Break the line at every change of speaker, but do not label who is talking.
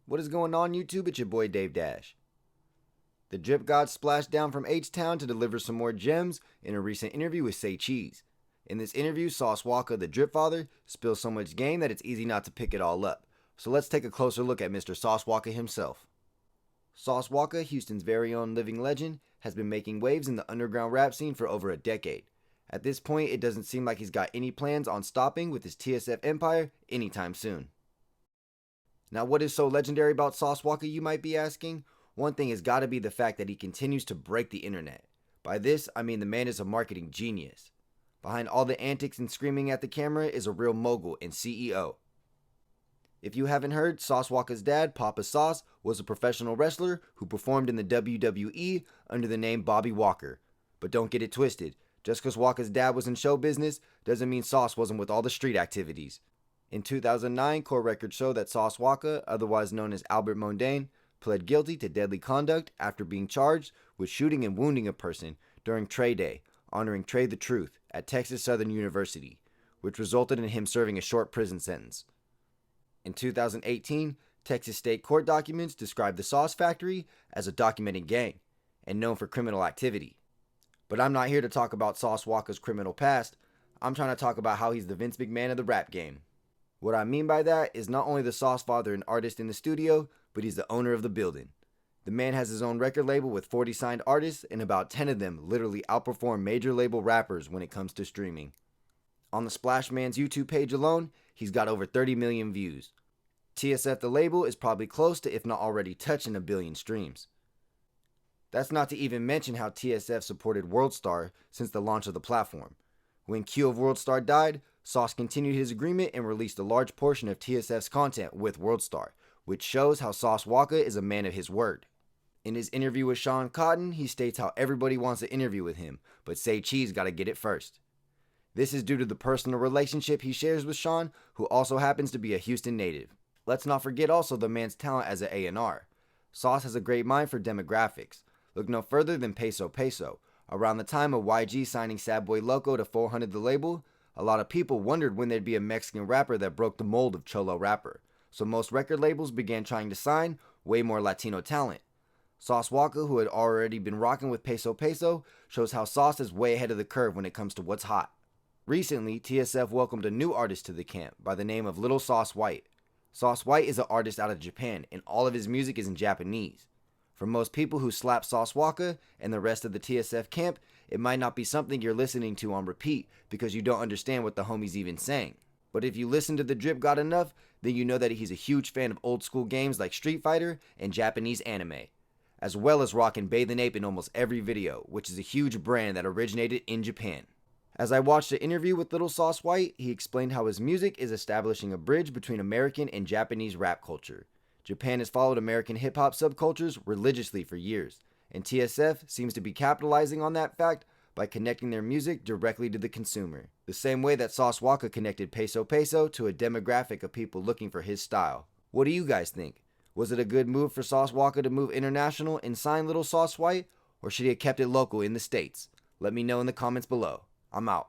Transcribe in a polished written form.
What is going on, YouTube? It's your boy Dave Dash. The Drip God splashed down from H-Town to deliver some more gems in a recent interview with Say Cheese. In this interview, Sauce Walka, the Drip Father, spills so much game that it's easy not to pick it all up. So let's take a closer look at Mr. Sauce Walka himself. Sauce Walka, Houston's very own living legend, has been making waves in the underground rap scene for over a decade. At this point, it doesn't seem like he's got any plans on stopping with his TSF empire anytime soon. Now, what is so legendary about Sauce Walka, you might be asking? One thing has got to be the fact that he continues to break the internet. By this, I mean the man is a marketing genius. Behind all the antics and screaming at the camera is a real mogul and CEO. If you haven't heard, Sauce Walka's dad, Papa Sauce, was a professional wrestler who performed in the WWE under the name Bobby Walker. But don't get it twisted. Just because Walka's dad was in show business doesn't mean Sauce wasn't with all the street activities. In 2009, court records show that Sauce Walka, otherwise known as Albert Mondane, pled guilty to deadly conduct after being charged with shooting and wounding a person during Trey Day, honoring Trey the Truth at Texas Southern University, which resulted in him serving a short prison sentence. In 2018, Texas state court documents described the Sauce Factory as a documented gang and known for criminal activity. But I'm not here to talk about Sauce Walka's criminal past. I'm trying to talk about how he's the Vince McMahon of the rap game. What I mean by that is not only the Sauce Father and artist in the studio, but he's the owner of the building. The man has his own record label with 40 signed artists, and about 10 of them literally outperform major label rappers when it comes to streaming. On the Splash Man's YouTube page alone, he's got over 30 million views. TSF the label is probably close to, if not already touching, 1 billion streams. That's not to even mention how TSF supported Worldstar since the launch of the platform. When Q of Worldstar died, Sauce continued his agreement and released a large portion of TSF's content with Worldstar, which shows how Sauce Walka is a man of his word. In his interview with Sean Cotton, he states how everybody wants to interview with him, but Say Cheese gotta get it first. This is due to the personal relationship he shares with Sean, who also happens to be a Houston native. Let's not forget also the man's talent as an A&R. Sauce has a great mind for demographics. Look no further than Peso Peso. Around the time of YG signing Sad Boy Loco to 400 the label, a lot of people wondered when there'd be a Mexican rapper that broke the mold of Cholo rapper. So most record labels began trying to sign way more Latino talent. Sauce Walka, who had already been rocking with Peso Peso, shows how Sauce is way ahead of the curve when it comes to what's hot. Recently, TSF welcomed a new artist to the camp by the name of Little Sauce White. Sauce White is an artist out of Japan, and all of his music is in Japanese. For most people who slap Sauce Walka and the rest of the TSF camp, it might not be something you're listening to on repeat because you don't understand what the homie's even saying. But if you listen to the Drip God enough, then you know that he's a huge fan of old school games like Street Fighter and Japanese anime, as well as rocking Bathe Ape in almost every video, which is a huge brand that originated in Japan. As I watched the interview with Little Sauce White, he explained how his music is establishing a bridge between American and Japanese rap culture. Japan has followed American hip-hop subcultures religiously for years, and TSF seems to be capitalizing on that fact by connecting their music directly to the consumer, the same way that Sauce Walka connected Peso Peso to a demographic of people looking for his style. What do you guys think? Was it a good move for Sauce Walka to move international and sign Little Sauce White, or should he have kept it local in the States? Let me know in the comments below. I'm out.